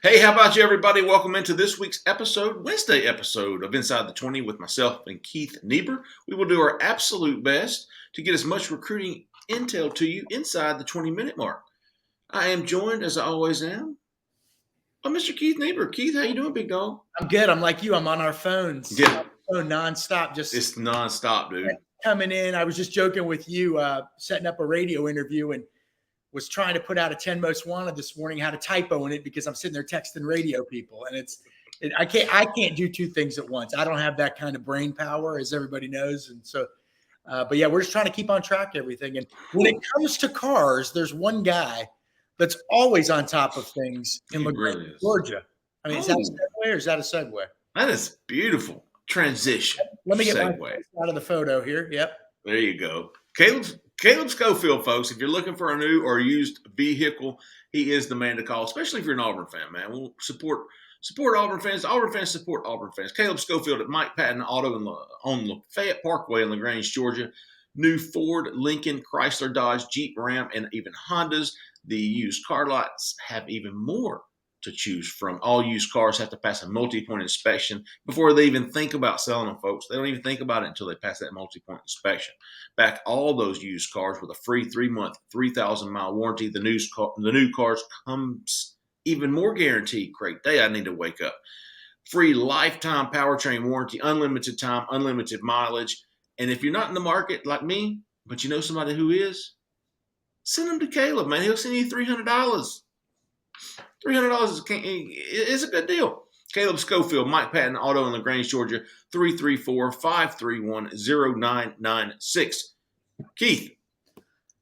Hey, how about you, everybody? Welcome into this week's Wednesday episode of Inside the 20 with myself and Keith Niebuhr. We will do our absolute best to get as much recruiting intel to you inside the 20-minute mark. I am joined, as I always am, by Mr. Keith Niebuhr. Keith, how you doing, big dog? I'm good. I'm like you. I'm on our phones. Yeah. Phone nonstop. It's nonstop, dude. Coming in. I was just joking with you, setting up a radio interview and was trying to put out a 10 most wanted this morning, had a typo in it because I'm sitting there texting radio people. And I can't do two things at once. I don't have that kind of brain power, as everybody knows. And so, but yeah, we're just trying to keep on track of everything. And when it comes to cars, there's one guy that's always on top of things in LaGrange, Georgia. I mean, is that a segue or is that a segue? That is beautiful. Transition. Let me get my face out of the photo here. Yep. There you go. Caleb Schofield, folks, if you're looking for a new or used vehicle, he is the man to call, especially if you're an Auburn fan, man. We'll support Auburn fans. Auburn fans support Auburn fans. Caleb Schofield at Mike Patton Auto on Lafayette Parkway in LaGrange, Georgia. New Ford, Lincoln, Chrysler, Dodge, Jeep, Ram, and even Hondas. The used car lots have even more to choose from. All used cars have to pass a multi-point inspection before they even think about selling them, folks. They don't even think about it until they pass that multi-point inspection. Back all those used cars with a free 3-month, 3,000-mile warranty. The new cars comes even more guaranteed. Great day, I need to wake up. Free lifetime powertrain warranty, unlimited time, unlimited mileage. And if you're not in the market like me, but you know somebody who is, send them to Caleb, man. He'll send you $300. $300 is a good deal. Caleb Schofield, Mike Patton Auto in LaGrange, Georgia, 334-531-0996. Keith,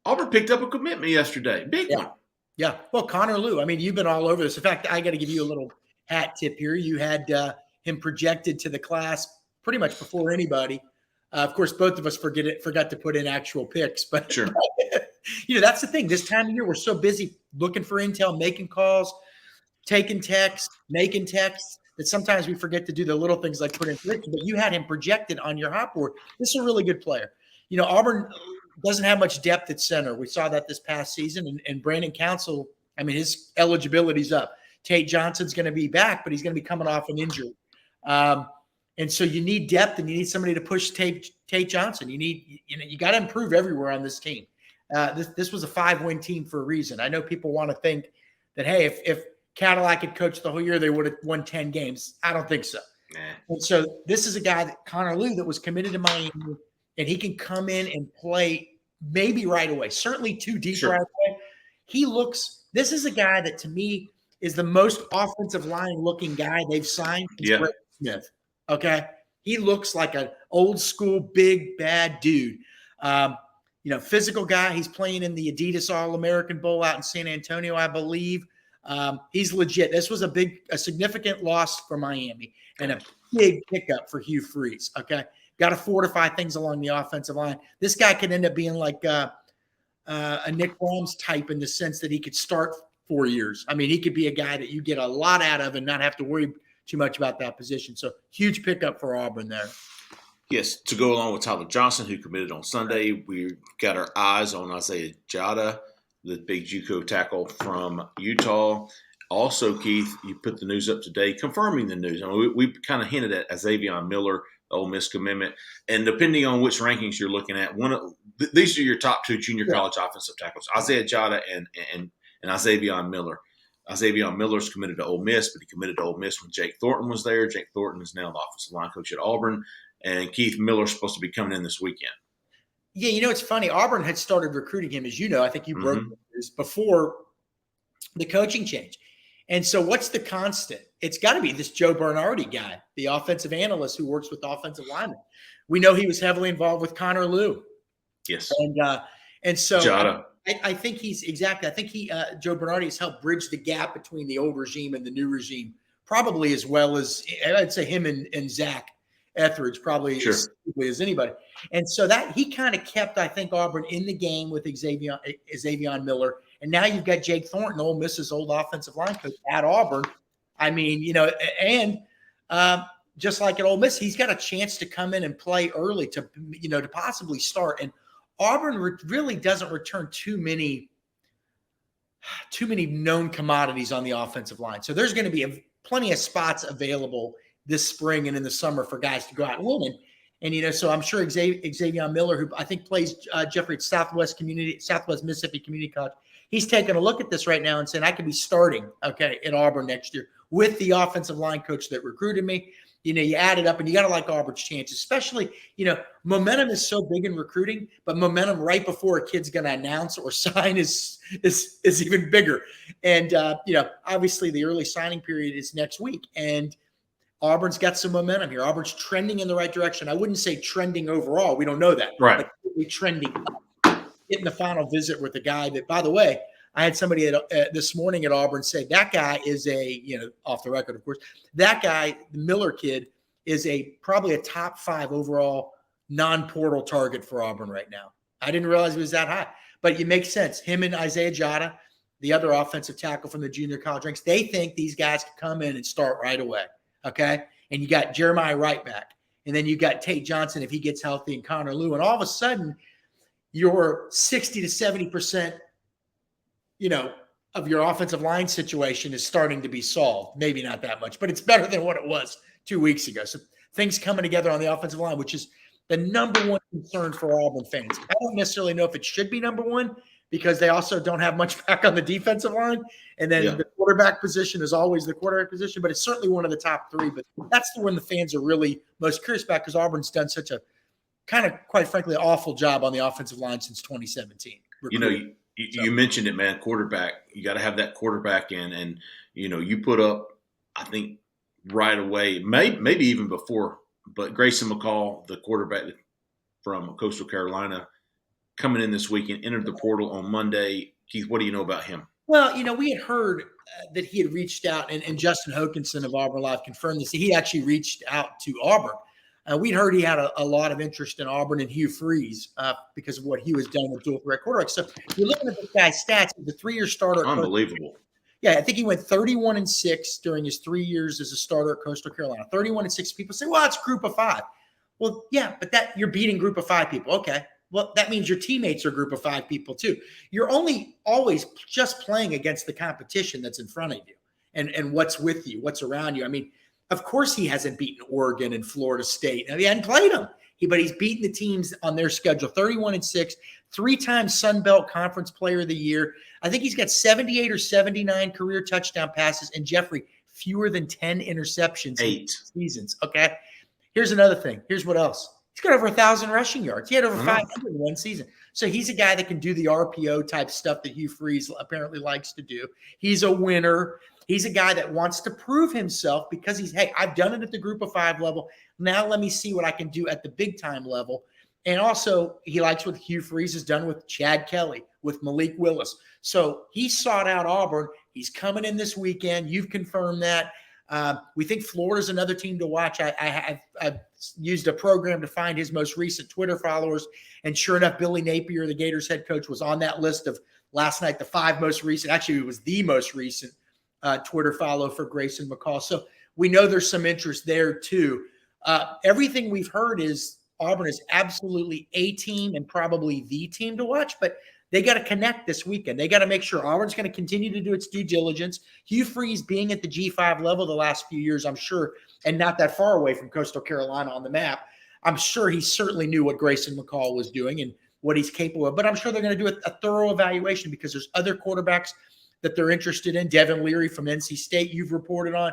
Auburn picked up a commitment yesterday. Big one. Yeah. Well, Connor Lew, I mean, you've been all over this. In fact, I got to give you a little hat tip here. You had him projected to the class pretty much before anybody. Of course, both of us forgot to put in actual picks. But, sure. That's the thing. This time of year, we're so busy looking for intel, making calls, taking texts, making texts, that sometimes we forget to do the little things like put in predictions. But you had him projected on your hot board. This is a really good player. Auburn doesn't have much depth at center. We saw that this past season. And Brandon Council, I mean, his eligibility's up. Tate Johnson's going to be back, but he's going to be coming off an injury. And so you need depth, and you need somebody to push Tate Johnson. You got to improve everywhere on this team. This was a 5-win team for a reason. I know people want to think that, hey, if Cadillac had coached the whole year, they would have won 10 games. I don't think so. Nah. And so this is a guy, Connor Lew, that was committed to Miami, and he can come in and play maybe right away, certainly too deep right away. This is a guy that to me is the most offensive line looking guy they've signed. Brett Smith. Okay. He looks like an old school, big, bad dude. Physical guy. He's playing in the Adidas All-American Bowl out in San Antonio, I believe. He's legit. This was a significant loss for Miami and a big pickup for Hugh Freeze. Okay. Got to fortify things along the offensive line. This guy could end up being like a Nick Brahms type in the sense that he could start 4 years. I mean, he could be a guy that you get a lot out of and not have to worry too much about that position. So huge pickup for Auburn there. Yes, to go along with Tyler Johnson, who committed on Sunday, we got our eyes on Isaiah Jada, the big JUCO tackle from Utah. Also, Keith, you put the news up today, confirming the news. I mean, we kind of hinted at Xavier Miller, the Ole Miss commitment, and depending on which rankings you're looking at, these are your top two junior college offensive tackles: Isaiah Jada and Xavier Miller. Xavier Miller's committed to Ole Miss, but he committed to Ole Miss when Jake Thornton was there. Jake Thornton is now the offensive line coach at Auburn, and Keith Miller's supposed to be coming in this weekend. Yeah, it's funny. Auburn had started recruiting him, as you know. I think you broke this before the coaching change. And so what's the constant? It's got to be this Joe Bernardi guy, the offensive analyst who works with offensive linemen. We know he was heavily involved with Connor Lew. Yes. And so Jada. I think Joe Bernardi has helped bridge the gap between the old regime and the new regime, probably as well as I'd say him and Zach Etheridge, probably as anybody. And so that he kind of kept, I think, Auburn in the game with Xavier Miller. And now you've got Jake Thornton, Ole Miss's old offensive line coach at Auburn. I mean, just like at Ole Miss, he's got a chance to come in and play early to possibly start. And Auburn really doesn't return too many too many known commodities on the offensive line. So there's going to be plenty of spots available this spring and in the summer for guys to go out and win. And so I'm sure Xavier Miller, who I think plays Jeffrey at Southwest Mississippi Community College, he's taking a look at this right now and saying, I could be starting, at Auburn next year with the offensive line coach that recruited me. You add it up and you got to like Auburn's chances, especially, momentum is so big in recruiting, but momentum right before a kid's going to announce or sign is even bigger. And, obviously the early signing period is next week, and Auburn's got some momentum here. Auburn's trending in the right direction. I wouldn't say trending overall. We don't know that. Right. But we're trending up. Getting the final visit with a guy that, by the way, I had somebody this morning at Auburn say that guy is off the record, of course, that guy, the Miller kid, is probably a top 5 overall non-portal target for Auburn right now. I didn't realize it was that high, but it makes sense. Him and Isaiah Jota, the other offensive tackle from the junior college ranks, they think these guys can come in and start right away. Okay. And you got Jeremiah Wright back. And then you got Tate Johnson if he gets healthy, and Connor Lew. And all of a sudden, your 60 to 70%, of your offensive line situation is starting to be solved. Maybe not that much, but it's better than what it was 2 weeks ago. So things coming together on the offensive line, which is the number one concern for Auburn fans. I don't necessarily know if it should be number one, because they also don't have much back on the defensive line. And then the quarterback position is always the quarterback position, but it's certainly one of the top 3. But that's the one the fans are really most curious about, because Auburn's done such a kind of, quite frankly, awful job on the offensive line since 2017. You mentioned it, man, quarterback. You got to have that quarterback in. And, you put up, I think, right away, maybe even before, but Grayson McCall, the quarterback from Coastal Carolina, coming in this weekend, entered the portal on Monday. Keith, what do you know about him? Well, we had heard that he had reached out, and Justin Hokanson of Auburn Live confirmed this. He actually reached out to Auburn. We'd heard he had a lot of interest in Auburn and Hugh Freeze because of what he was done with dual threat quarterback. So you're looking at this guy's stats. The 3-year starter. Unbelievable. Yeah, I think he went 31-6 during his 3 years as a starter at Coastal Carolina. 31-6. People say, well, it's group of 5. Well, yeah, but that you're beating group of 5 people. Okay. Well, that means your teammates are a group of 5 people too. You're only always just playing against the competition that's in front of you and what's with you, what's around you. I mean, of course he hasn't beaten Oregon and Florida State. He hadn't played them. But he's beaten the teams on their schedule, 31-6, 3-time Sun Belt Conference Player of the Year. I think he's got 78 or 79 career touchdown passes, and Jeffrey, fewer than 10 interceptions 8 seasons. Okay. Here's another thing. Here's what else. He's got over 1,000 rushing yards. He had over 500 in one season. So he's a guy that can do the RPO type stuff that Hugh Freeze apparently likes to do. He's a winner. He's a guy that wants to prove himself because I've done it at the group of 5 level. Now let me see what I can do at the big time level. And also he likes what Hugh Freeze has done with Chad Kelly, with Malik Willis. So he sought out Auburn. He's coming in this weekend. You've confirmed that. We think Florida's another team to watch. I've used a program to find his most recent Twitter followers. And sure enough, Billy Napier, the Gators head coach, was on that list of last night, the 5 most recent. Actually, it was the most recent Twitter follow for Grayson McCall. So we know there's some interest there too. Everything we've heard is Auburn is absolutely a team and probably the team to watch, but they got to connect this weekend. They got to make sure Auburn's going to continue to do its due diligence. Hugh Freeze being at the G5 level the last few years, I'm sure, and not that far away from Coastal Carolina on the map, I'm sure he certainly knew what Grayson McCall was doing and what he's capable of. But I'm sure they're going to do a thorough evaluation because there's other quarterbacks that they're interested in. Devin Leary from NC State, you've reported on.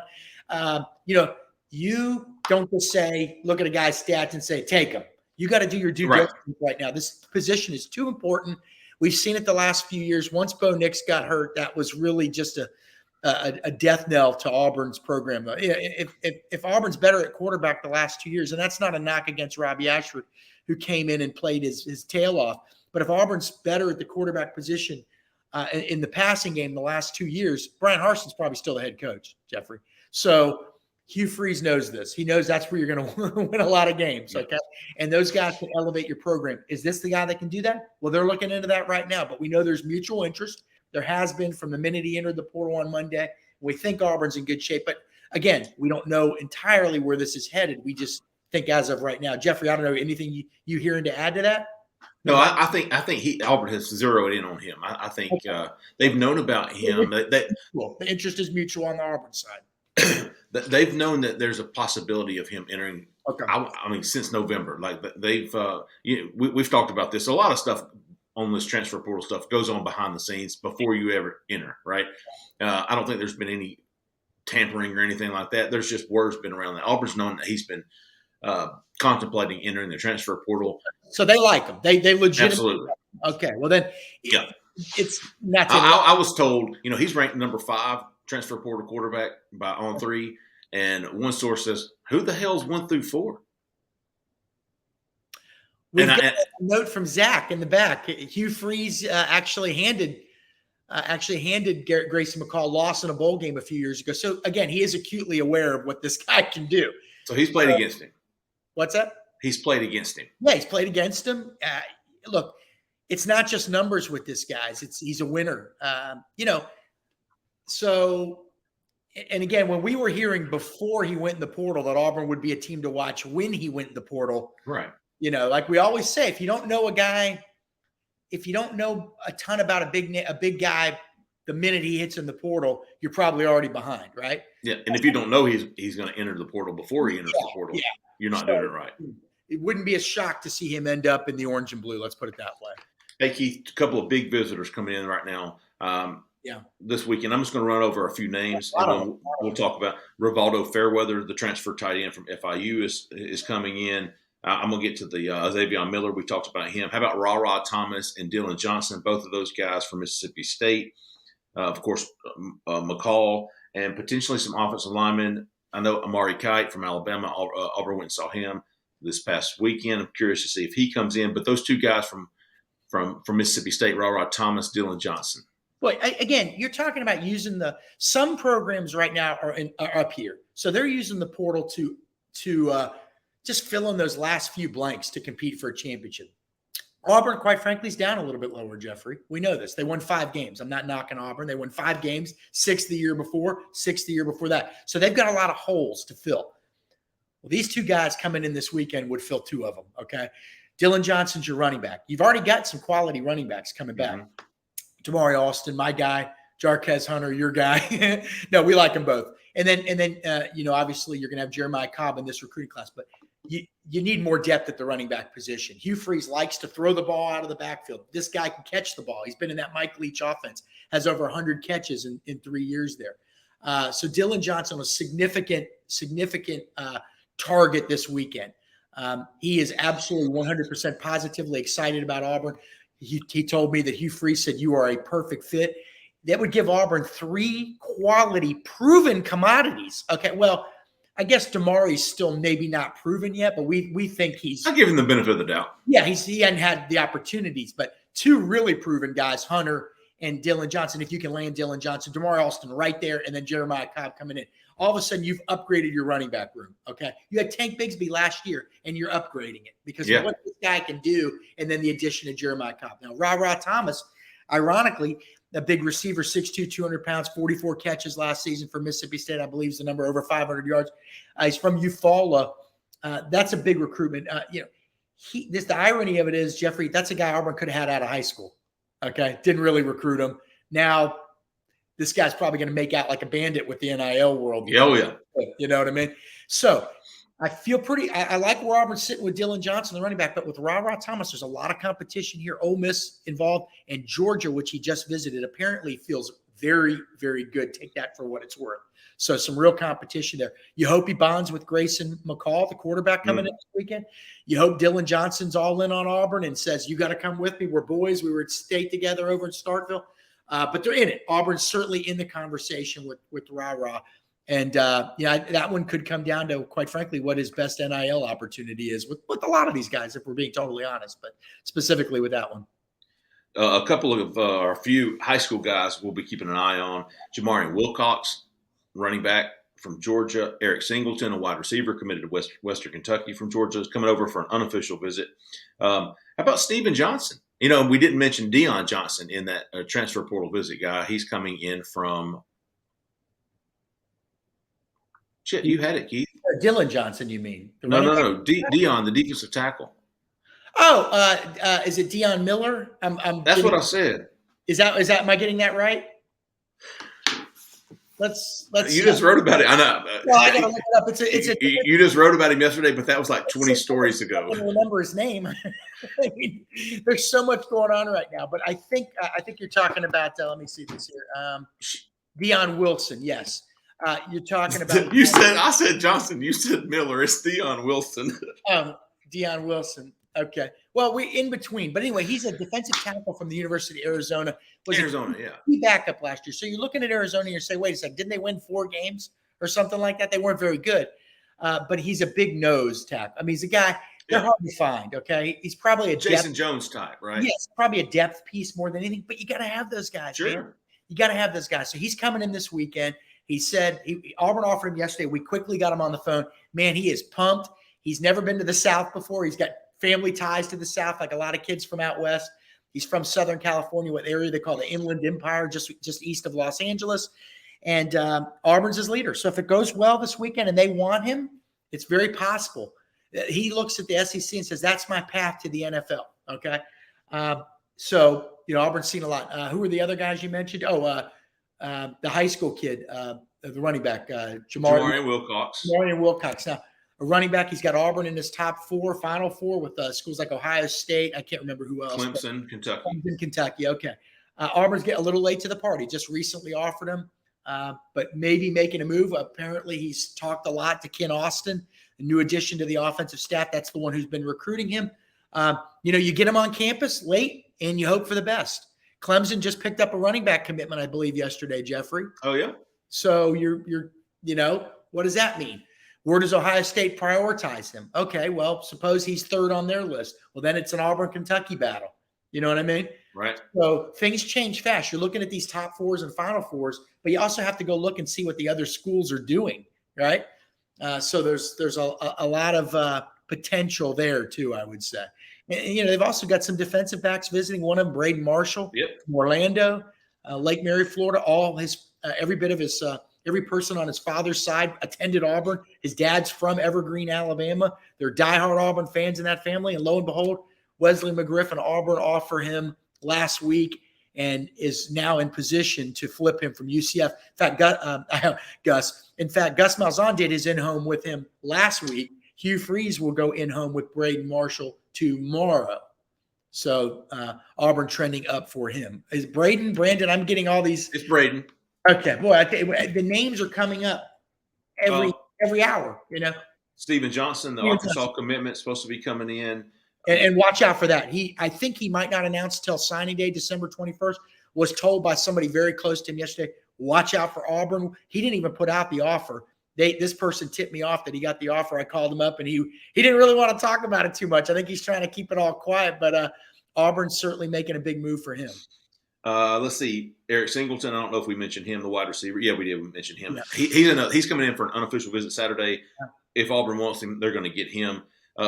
You don't just say, look at a guy's stats and say, take him. You got to do your due diligence right now. This position is too important. We've seen it the last few years. Once Bo Nix got hurt, that was really just a death knell to Auburn's program. If Auburn's better at quarterback the last 2 years, and that's not a knock against Robbie Ashford, who came in and played his tail off, but if Auburn's better at the quarterback position in the passing game the last 2 years, Brian Harson's probably still the head coach, Jeffrey. So Hugh Freeze knows this. He knows that's where you're going to win a lot of games, okay? And those guys can elevate your program. Is this the guy that can do that? Well, they're looking into that right now, but we know there's mutual interest. There has been from the minute he entered the portal on Monday. We think Auburn's in good shape, but again, we don't know entirely where this is headed. We just think as of right now. Jeffrey, I don't know, anything you hearing to add to that? No, I think Auburn has zeroed in on him. I think they've known about him. Well, the interest is mutual on the Auburn side. They've known that there's a possibility of him entering. Okay. I mean, since November, like they've we've talked about this. A lot of stuff on this transfer portal stuff goes on behind the scenes before you ever enter, right? I don't think there's been any tampering or anything like that. There's just words been around that Auburn's known that he's been contemplating entering the transfer portal. So they like him. They legitimately. Absolutely. Okay. Well, then, yeah, it's not. I was told, he's ranked number 5 transfer portal quarterback by On3, and one source says, "Who the hell's 1 through 4?" We've got a note from Zach in the back. Hugh Freeze actually handed Grayson McCall loss in a bowl game a few years ago. So again, he is acutely aware of what this guy can do. So he's played against him. What's that? He's played against him. Yeah, he's played against him. Look, it's not just numbers with this guy. He's a winner. So, and again, when we were hearing before he went in the portal that Auburn would be a team to watch when he went in the portal, right? Like we always say, if you don't know a guy, if you don't know a ton about a big guy, the minute he hits in the portal, you're probably already behind, right? Yeah, and if you don't know he's going to enter the portal before he enters the portal, you're not doing it right. It wouldn't be a shock to see him end up in the orange and blue. Let's put it that way. Hey, Keith, a couple of big visitors coming in right now. This weekend. I'm just going to run over a few names, and we'll talk about Rivaldo Fairweather, the transfer tight end from FIU, is coming in. I'm going to get to the Xavier Miller. We talked about him. How about Ra Thomas and Dylan Johnson? Both of those guys from Mississippi State. Of course, McCall and potentially some offensive linemen. I know Amari Kite from Alabama. Auburn went and saw him this past weekend. I'm curious to see if he comes in. But those two guys from Mississippi State, Ra Thomas, Dylan Johnson. Well, again, you're talking about using some programs right now are up here. So they're using the portal to just fill in those last few blanks to compete for a championship. Auburn, quite frankly, is down a little bit lower, Jeffrey. We know this. They won 5 games. I'm not knocking Auburn. They won 5 games, 6 the year before, 6 the year before that. So they've got a lot of holes to fill. Well, these two guys coming in this weekend would fill 2 of them, okay? Dylan Johnson's your running back. You've already got some quality running backs coming back. Mm-hmm. Damari Alston, my guy. Jarquez Hunter, your guy. No, we like them both. And then obviously you're going to have Jeremiah Cobb in this recruiting class, but you need more depth at the running back position. Hugh Freeze likes to throw the ball out of the backfield. This guy can catch the ball. He's been in that Mike Leach offense, has over 100 catches in 3 years there. So Dylan Johnson was significant target this weekend. He is absolutely 100% positively excited about Auburn. He told me that Hugh Freeze said, "You are a perfect fit." That would give Auburn 3 quality proven commodities. Okay, well, I guess Damari's still maybe not proven yet, but we think he's – I give him the benefit of the doubt. Yeah, he hadn't had the opportunities, but 2 really proven guys, Hunter and Dylan Johnson. If you can land Dylan Johnson, Damari Alston right there, and then Jeremiah Cobb coming in. All of a sudden, you've upgraded your running back room, okay? You had Tank Bigsby last year, and you're upgrading it because of what this guy can do, and then the addition of Jeremiah Cobb. Now, Ra Thomas, ironically, a big receiver, 6'2", 200 pounds, 44 catches last season for Mississippi State, I believe is the number, over 500 yards. He's from Eufaula. That's a big recruitment. The irony of it is, Jeffrey, that's a guy Auburn could have had out of high school, okay? Didn't really recruit him. Now, this guy's probably going to make out like a bandit with the NIL world. Oh, yeah. You know what I mean? So I feel I like where Auburn's sitting with Dylan Johnson, the running back, but with Ra Thomas, there's a lot of competition here. Ole Miss involved, and Georgia, which he just visited, apparently feels very, very good. Take that for what it's worth. So some real competition there. You hope he bonds with Grayson McCall, the quarterback coming in this weekend. You hope Dylan Johnson's all in on Auburn and says, "You got to come with me. We're boys. We were at state together over in Starkville." But they're in it. Auburn's certainly in the conversation with Ra. And, that one could come down to, quite frankly, what his best NIL opportunity is with a lot of these guys, if we're being totally honest, but specifically with that one. A couple of a few high school guys we'll be keeping an eye on. Jamarian Wilcox, running back from Georgia. Eric Singleton, a wide receiver committed to Western Kentucky from Georgia, is coming over for an unofficial visit. How about Steven Johnson? We didn't mention Deion Johnson in that transfer portal visit guy. He's coming in from – you had it, Keith. Dylan Johnson, you mean? No. Deion, the defensive tackle. Is it Deion Miller? That's what I said. Is that am I getting that right? Let's. You just wrote about it. I know. Well, I gotta look it up. You just wrote about him yesterday, but that was like 20 stories ago. I don't remember his name. I mean, there's so much going on right now, but I think you're talking about. Let me see this here. Deion Wilson. Yes, you're talking about. I said Johnson. You said Miller. It's Deion Wilson. Deion Wilson. Okay. Well, we're in between. But anyway, he's a defensive tackle from the University of Arizona. He backup last year. So you're looking at Arizona and you say, wait a second, didn't they win 4 games or something like that? They weren't very good. But he's a big nose tackle. I mean, he's a guy they're hard to find, okay? He's probably a Jason Jones type, right? Yes, probably a depth piece more than anything. But you got to have those guys, sure. Man. You got to have those guys. So he's coming in this weekend. He said Auburn offered him yesterday. We quickly got him on the phone. Man, he is pumped. He's never been to the South before. He's got family ties to the South, like a lot of kids from out west. He's from Southern California, what area they call the Inland Empire, just east of Los Angeles. And Auburn's his leader. So if it goes well this weekend and they want him, it's very possible. He looks at the SEC and says, that's my path to the NFL. Okay. So, Auburn's seen a lot. Who are the other guys you mentioned? The high school kid, the running back, Jamarian Wilcox. Jamarian Wilcox. Now, a running back, he's got Auburn in his top 4, Final Four with schools like Ohio State. I can't remember who else. Clemson, Kentucky. Okay. Auburn's getting a little late to the party. Just recently offered him, but maybe making a move. Apparently, he's talked a lot to Ken Austin, a new addition to the offensive staff. That's the one who's been recruiting him. You get him on campus late, and you hope for the best. Clemson just picked up a running back commitment, I believe, yesterday, Jeffrey. Oh, yeah? So what does that mean? Where does Ohio State prioritize him? Okay, well, suppose he's third on their list. Well, then it's an Auburn-Kentucky battle. You know what I mean? Right. So things change fast. You're looking at these top 4s and Final Fours, but you also have to go look and see what the other schools are doing, right? So there's a lot of potential there too, I would say. And, they've also got some defensive backs visiting. One of them, Braden Marshall, from Orlando, Lake Mary, Florida. All his every bit of his every person on his father's side attended Auburn. His dad's from Evergreen, Alabama. They're diehard Auburn fans in that family. And lo and behold, Wesley McGriff and Auburn offer him last week and is now in position to flip him from UCF. In fact, Gus Malzahn did his in-home with him last week. Hugh Freeze will go in-home with Braden Marshall tomorrow. So Auburn trending up for him. Is Brandon? I'm getting all these. It's Braden. Okay, boy, the names are coming up every hour. Stephen Johnson, the Arkansas commitment, supposed to be coming in. And watch out for that. I think he might not announce till signing day, December 21st. Was told by somebody very close to him yesterday, watch out for Auburn. He didn't even put out the offer. This person tipped me off that he got the offer. I called him up, and he didn't really want to talk about it too much. I think he's trying to keep it all quiet, but Auburn's certainly making a big move for him. Let's see. Eric Singleton. I don't know if we mentioned him, the wide receiver. Yeah, we did. We mentioned him. Yeah. He's coming in for an unofficial visit Saturday. Yeah. If Auburn wants him, they're going to get him.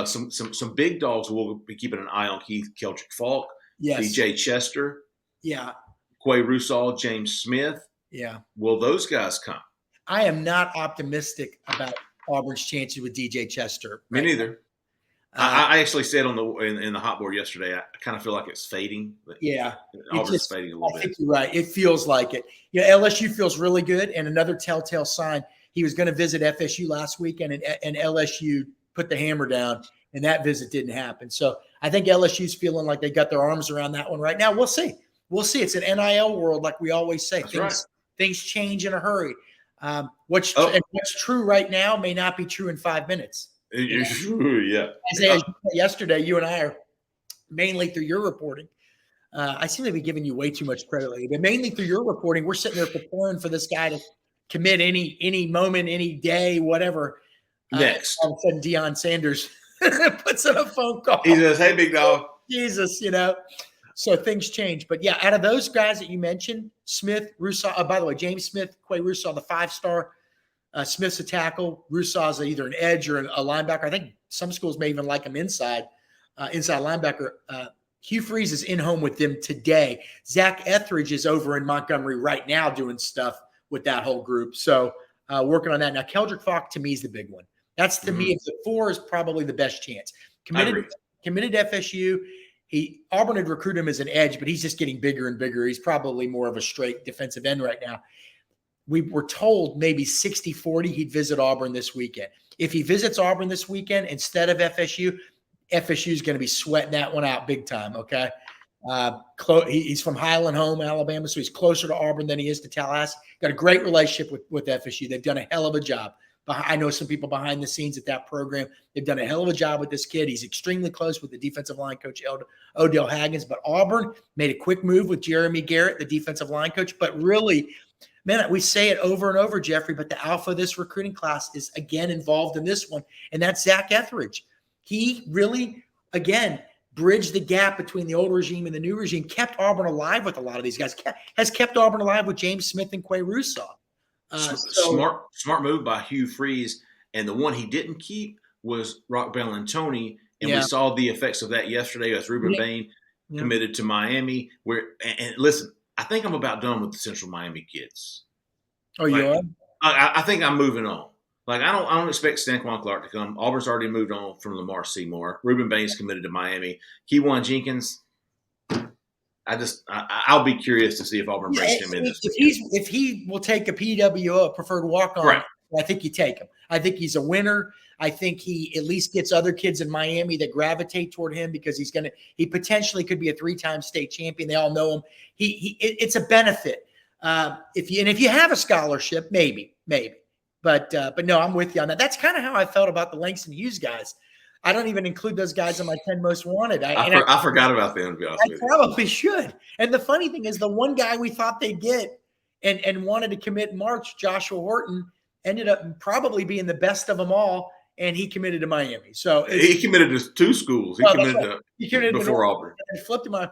Some big dogs we'll be keeping an eye on: Keith Keldrick Falk, BJ Chester, Quay Russaw, James Smith. Yeah. Will those guys come? I am not optimistic about Auburn's chances with DJ Chester. Me neither. I actually said in the hot board yesterday, I kind of feel like it's fading. Auburn's fading a little bit. I think you're right. It feels like it. LSU feels really good, and another telltale sign. He was going to visit FSU last weekend, and LSU put the hammer down, and that visit didn't happen. So I think LSU's feeling like they got their arms around that one right now. We'll see. It's an NIL world, like we always say. Things change in a hurry. What's true right now may not be true in 5 minutes. Yeah. As yesterday, you and I are mainly through your reporting. I seem to be giving you way too much credit lately, but mainly through your reporting, we're sitting there preparing for this guy to commit any moment, any day, whatever. Next. All of a sudden, Deion Sanders puts in a phone call. He says, "Hey, big dog." Jesus, So things change. But, yeah, out of those guys that you mentioned, Smith, Russaw, by the way, James Smith, Quay Russaw, the 5-star. Smith's a tackle. Russaw's either an edge or a linebacker. I think some schools may even like him inside linebacker. Hugh Freeze is in home with them today. Zach Etheridge is over in Montgomery right now doing stuff with that whole group. So working on that. Now, Keldrick Falk, to me, is the big one. That's, to me, if the 4 is probably the best chance. Committed to FSU. Auburn had recruited him as an edge, but he's just getting bigger and bigger. He's probably more of a straight defensive end right now. We were told maybe 60-40 he'd visit Auburn this weekend. If he visits Auburn this weekend instead of FSU, FSU is going to be sweating that one out big time, okay? He's from Highland Home, Alabama, so he's closer to Auburn than he is to Tallahassee. Got a great relationship with FSU. They've done a hell of a job. I know some people behind the scenes at that program. They've done a hell of a job with this kid. He's extremely close with the defensive line coach, Odell Haggins. But Auburn made a quick move with Jeremy Garrett, the defensive line coach. But really, man, we say it over and over, Jeffrey, but the alpha of this recruiting class is, again, involved in this one, and that's Zach Etheridge. He really, again, bridged the gap between the old regime and the new regime, kept Auburn alive with a lot of these guys, has kept Auburn alive with James Smith and Quay Russaw. Smart move by Hugh Freeze, and the one he didn't keep was Rock Bellantoni, and we saw the effects of that yesterday as Ruben Bain committed to Miami. And listen, I think I'm about done with the Central Miami kids. Oh, you are? I think I'm moving on. Like I don't expect Stanquan Clark to come. Auburn's already moved on from Lamar Seymour. Ruben Bain's committed to Miami. Keywan Jenkins. I'll be curious to see if Auburn brings him in this weekend. If he will take a PWO, a preferred walk-on, right. I think you take him. I think he's a winner. I think he at least gets other kids in Miami that gravitate toward him because he potentially could be a 3-time state champion. They all know him. It's a benefit. If you have a scholarship, maybe. But no, I'm with you on that. That's kind of how I felt about the Langston Hughes guys. I don't even include those guys in my 10 most wanted. I forgot about them, to be honest with you. I probably should. And the funny thing is the one guy we thought they'd get and wanted to commit in March, Joshua Horton, ended up probably being the best of them all, and he committed to Miami. So he committed to 2 schools. He committed before Auburn. And flipped him on.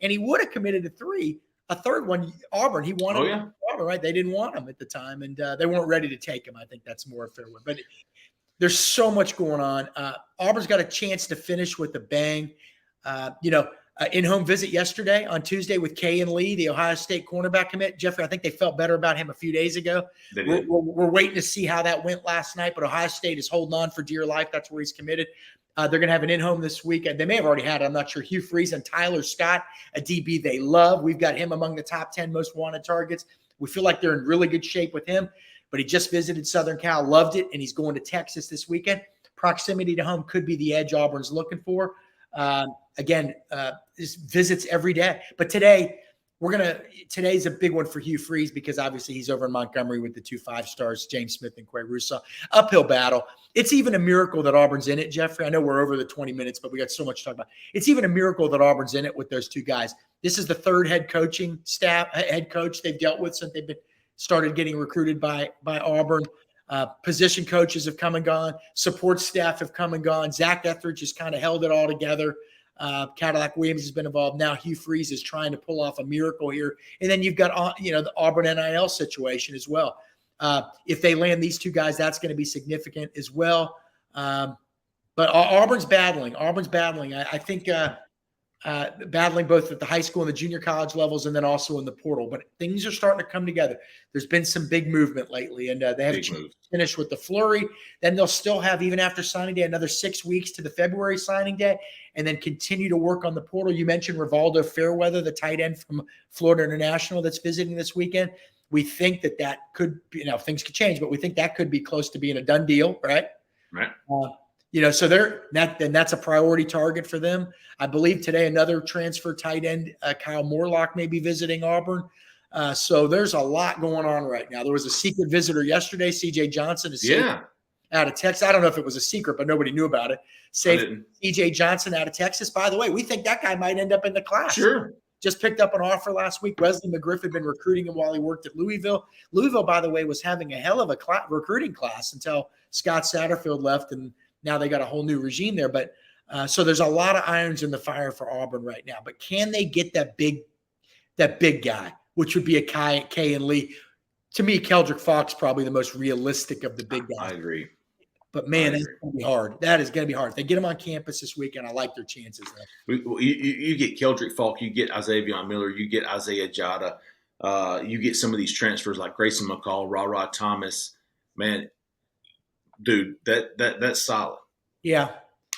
And he would have committed to 3. A third one, Auburn. He wanted Auburn, right? They didn't want him at the time, and they weren't ready to take him. I think that's more a fair one. But there's so much going on. Auburn's got a chance to finish with a bang. In-home visit yesterday on Tuesday with Kay and Lee, the Ohio State cornerback commit. Jeffrey, I think they felt better about him a few days ago. We're waiting to see how that went last night, but Ohio State is holding on for dear life. That's where he's committed. They're going to have an in-home this weekend. They may have already had it. I'm not sure. Hugh Freeze and Tyler Scott, a DB they love. We've got him among the top 10 most wanted targets. We feel like they're in really good shape with him. But he just visited Southern Cal, loved it, and he's going to Texas this weekend. Proximity to home could be the edge Auburn's looking for. Just visits every day. But today's a big one for Hugh Freeze because obviously he's over in Montgomery with the 2 5-stars, James Smith and Quay Russaw. Uphill battle. It's even a miracle that Auburn's in it, Jeffrey. I know we're over the 20 minutes, but we got so much to talk about. It's even a miracle that Auburn's in it with those 2 guys. This is the 3rd head coach they've dealt with since they've been started getting recruited by Auburn. Position coaches have come and gone. Support staff have come and gone. Zach Etheridge has kind of held it all together. Cadillac Williams has been involved. Now Hugh Freeze is trying to pull off a miracle here. And then you've got, the Auburn NIL situation as well. If they land these 2 guys, that's going to be significant as well. But Auburn's battling. I think battling both at the high school and the junior college levels and then also in the portal. But things are starting to come together. There's been some big movement lately, and they have to finish with the flurry. Then they'll still have, even after signing day, another 6 weeks to the February signing day, and then continue to work on the portal. You mentioned Rivaldo Fairweather, the tight end from Florida International that's visiting this weekend. We think that could be, things could change, but we think that could be close to being a done deal, right? Right. So that's a priority target for them. I believe today another transfer tight end, Kyle Morlock, may be visiting Auburn. So there's a lot going on right now. There was a secret visitor yesterday, CJ Johnson, out of Texas. I don't know if it was a secret, but nobody knew about it. CJ Johnson out of Texas. By the way, we think that guy might end up in the class. Sure. Just picked up an offer last week. Wesley McGriff had been recruiting him while he worked at Louisville. Louisville, by the way, was having a hell of a recruiting class until Scott Satterfield left, and now they got a whole new regime there. But so there's a lot of irons in the fire for Auburn right now. But can they get that big guy, which would be a Kay and Lee? To me, Keldrick Fox probably the most realistic of the big guys. I agree. But, man, that's going to be hard. That is going to be hard. If they get him on campus this weekend, I like their chances there. You get Keldrick Falk, you get Isaiah Miller, you get Isaiah Jada, you get some of these transfers like Grayson McCall, Ra Thomas. Man, dude, that's solid. Yeah.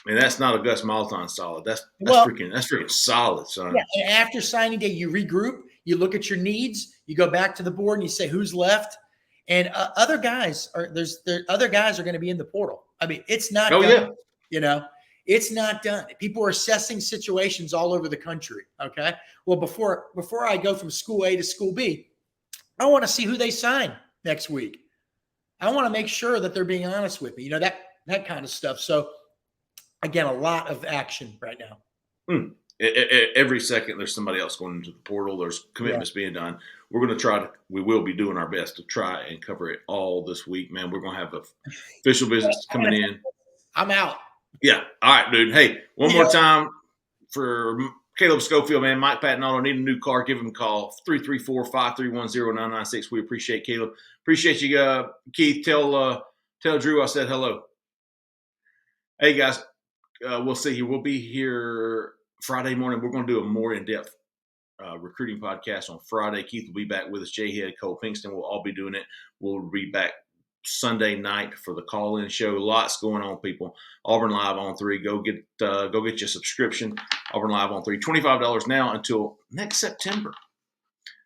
And that's not a Gus Malzahn solid. That's Well, freaking solid, son. yeah. And after signing day, you regroup, you look at your needs, you go back to the board, and you say who's left. And other guys are other guys are going to be in the portal. I mean, it's not done. Yeah. You know, it's not done. People are assessing situations all over the country. Okay. Well, before I go from school A to school B, I want to see who they sign next week. I want to make sure that they're being honest with me. That kind of stuff. So again, a lot of action right now. Every second there's somebody else going into the portal. There's commitments being done. We will be doing our best to try and cover it all this week, man. We're going to have official business coming in. I'm out. Yeah. All right, dude. Hey, one more time for Caleb Schofield, man. Mike Patinato, need a new car. Give him a call. 334-531-0996. We appreciate Caleb. Appreciate you, Keith. Tell Drew I said hello. Hey, guys. We'll see you. We'll be here Friday morning. We're going to do a more in-depth recruiting podcast on Friday. Keith will be back with us. Jay Head, Cole Pinkston will all be doing it. We'll be back Sunday night for the call-in show. Lots going on, people. Auburn Live on 3. Go get your subscription. Auburn Live on 3. $25 now until next September.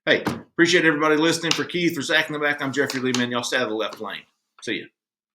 Hey, appreciate everybody listening. For Keith, for Zach in the back, I'm Jeffrey Lee, man. Y'all stay out of the left lane. See ya.